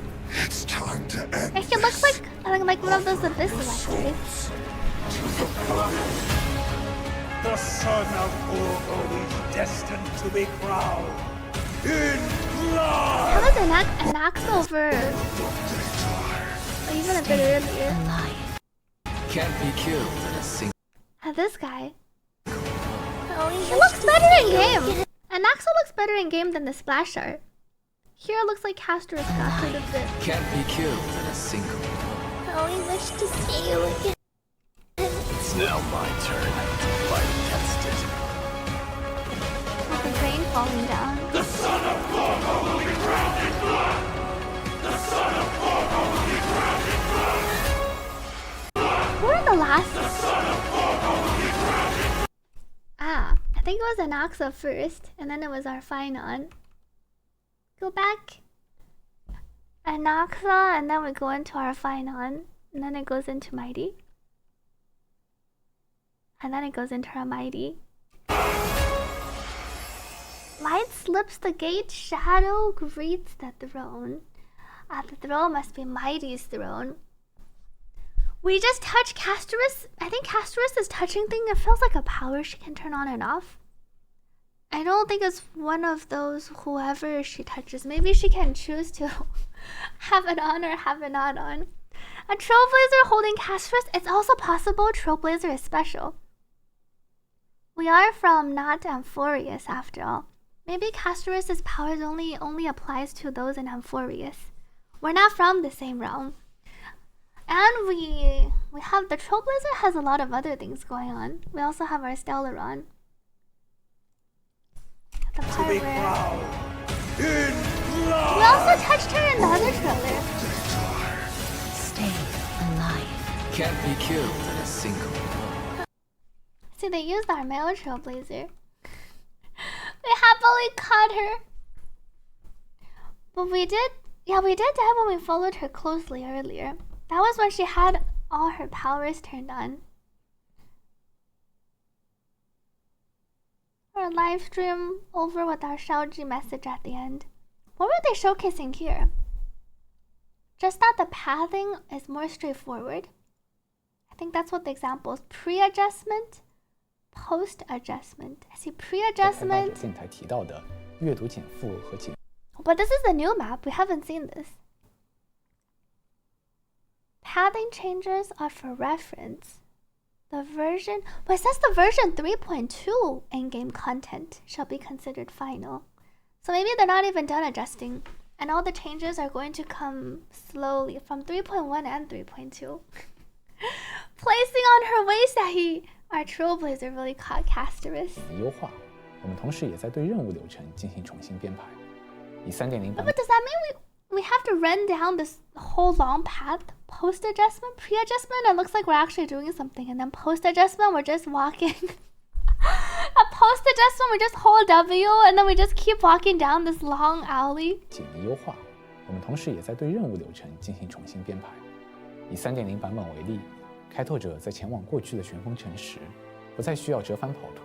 It's time to end. He looks like one of those abyss electors. The son of Huo Huo is destined to be crowned in blood. How was Anax over? Or even a bit earlier. Can't be killed in a single. This guy. He looks better in game. Anaxa looks better in game than the splash art. Here it looks like Castor's got rid of it. Can't be killed in a single. I wish to see you again. It's now my turn to fight tested. With the rain falling down. The son of Huo Huo will be drowned in blood! The son of Huo Huo will be drowned in blood! Who were the last? The son of Huo Huo will be drowned in blood! I think it was Anaxa first, and then it was our Fainan. Go back. Anaxa, and then we go into our Fainan, and then it goes into Mydei. And then it goes into our Mydei. Light slips the gate, shadow greets the throne. The throne must be Mydei's throne. We just touched Castorus. I think Castorus is touching thing. It feels like a power she can turn on and off. I don't think it's one of those whoever she touches. Maybe she can choose to have it on or have it not on. A Trailblazer holding Castorus, it's also possible Trailblazer is special. We are from not Amphoreus after all. Maybe Castorus's powers only applies to those in Amphoreus. We're not from the same realm. And we have the Trailblazer has a lot of other things going on. We also have our Stellaron. The part where we also touched her in the other trailer. Stay alive. Can't be killed in a single blow. See, they used our male Trailblazer. We happily caught her. But we did die when we followed her closely earlier. That was when she had all her powers turned on. Our live stream over with our Shaoji message at the end. What were they showcasing here? Just that the pathing is more straightforward. I think that's what the example is. Pre-adjustment, post-adjustment. I see pre-adjustment. But this is the new map. We haven't seen this. Pathing changes are for reference. The version... But it says the version 3.2 in-game content shall be considered final. So maybe they're not even done adjusting. And all the changes are going to come slowly from 3.1 and 3.2. Placing on her waist that our Trailblazer really caught Castorus. 优化，我们同时也在对任务流程进行重新编排。以 3.0 版。 But does that mean we have to run down this whole long path post-adjustment? Pre-adjustment, it looks like we're actually doing something. And then post-adjustment, we're just walking. At post-adjustment, we just hold W and then we just keep walking down this long alley. 紧密优化，我们同时也在对任务流程进行重新编排。以 3.0 版本为例，开拓者在前往过去的旋风城时，不再需要折返跑图，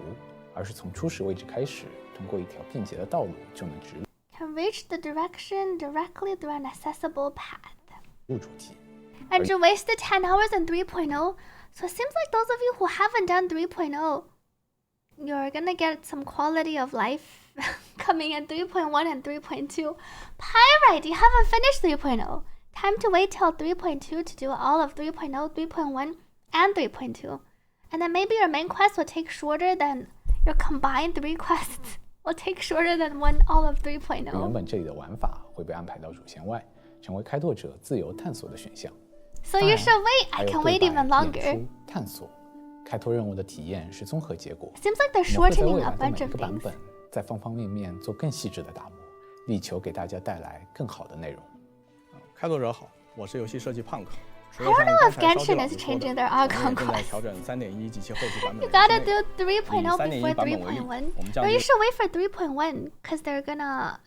而是从初始位置开始，通过一条便捷的道路就能直 Can reach the direction directly through an accessible path. 入主题。 And you wasted 10 hours in 3.0. So it seems like those of you who haven't done 3.0, you're gonna get some quality of life coming in 3.1 and 3.2. Pyrite, you haven't finished 3.0. Time to wait till 3.2 to do all of 3.0, 3.1, and 3.2. And then maybe your main quest will take shorter than your combined 3 quests. Will take shorter than all of 3.0. 原本这里的玩法会被安排到主线外，成为开拓者自由探索的选项。 So you should wait. I can wait even longer. 探索，开拓任务的体验是综合结果。 Seems like they're shortening a bunch of 每个版本在方方面面做更细致的打磨，力求给大家带来更好的内容。开拓者好，我是游戏设计 Punk。 I don't know if Genshin is changing their icon quest. You gotta do 3.0 before 3.1. No, you should wait for 3.1 because they're gonna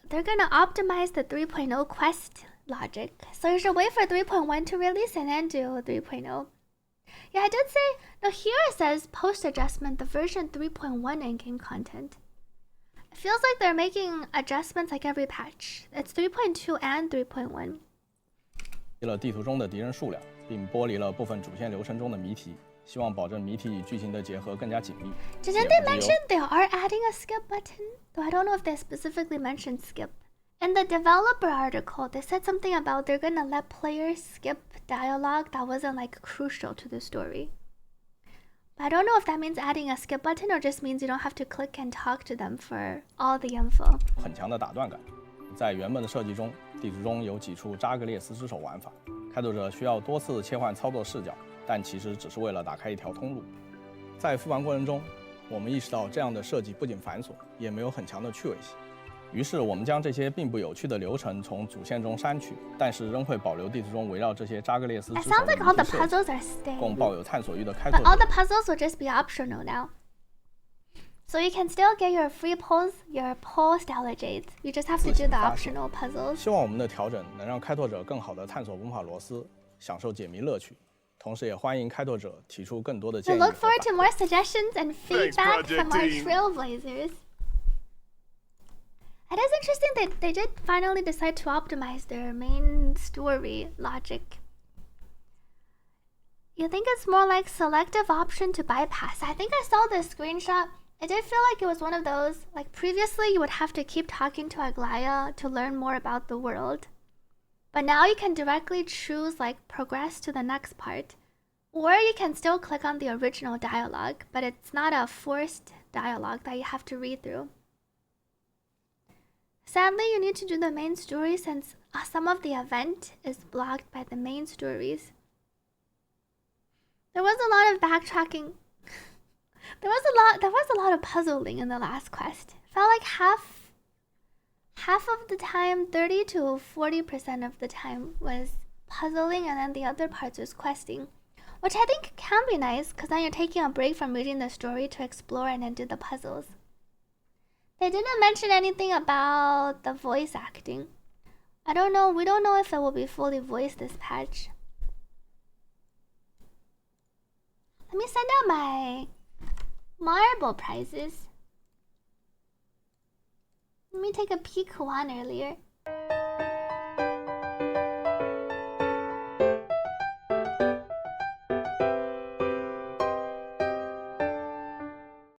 optimize the 3.0 quest logic. So you should wait for 3.1 to release and then do 3.0. Yeah, I did say, no, here it says post-adjustment, the version 3.1 in-game content. It feels like they're making adjustments like every patch. It's 3.2 and 3.1. 了地图中的敌人数量，并剥离了部分主线流程中的谜题，希望保证谜题与剧情的结合更加紧密。 Didn't they mention they are adding a skip button? Though I don't know if they specifically mentioned skip. In the developer article, they said something about they're gonna let players skip dialogue that wasn't like crucial to the story. But I don't know if that means adding a skip button or just means you don't have to click and talk to them for all the info. 很强的打断感。在原本的设计中，地图中有几处扎格列斯之手玩法，开拓者需要多次切换操作视角，但其实只是为了打开一条通路。在复盘过程中，我们意识到这样的设计不仅繁琐，也没有很强的趣味性。于是我们将这些并不有趣的流程从主线中删去，但是仍会保留地图中围绕这些扎格列斯之手的谜题设计，供抱有探索欲的开拓者。But all the puzzles will just be optional now. So you can still get your free pulls, your pull stellar jades. You just have to do the optional puzzles. 希望我们的调整能让开拓者更好地探索文法螺丝，享受解谜乐趣。同时也欢迎开拓者提出更多的建议。We look forward to more suggestions and feedback from our trailblazers. It is interesting that they did finally decide to optimize their main story logic. You think it's more like selective option to bypass? I think I saw this screenshot. It did feel like it was one of those, like previously you would have to keep talking to Aglaya to learn more about the world. But now you can directly choose like progress to the next part. Or you can still click on the original dialogue, but it's not a forced dialogue that you have to read through. Sadly, you need to do the main story since some of the event is blocked by the main stories. There was a lot of backtracking. There was a lot of puzzling in the last quest. It felt like half of the time, 30 to 40% of the time was puzzling, and then the other parts was questing. Which I think can be nice, because then you're taking a break from reading the story to explore and then do the puzzles. They didn't mention anything about the voice acting. I don't know, we don't know if it will be fully voiced this patch. Let me send out my marble prizes. Let me take a peek who won earlier.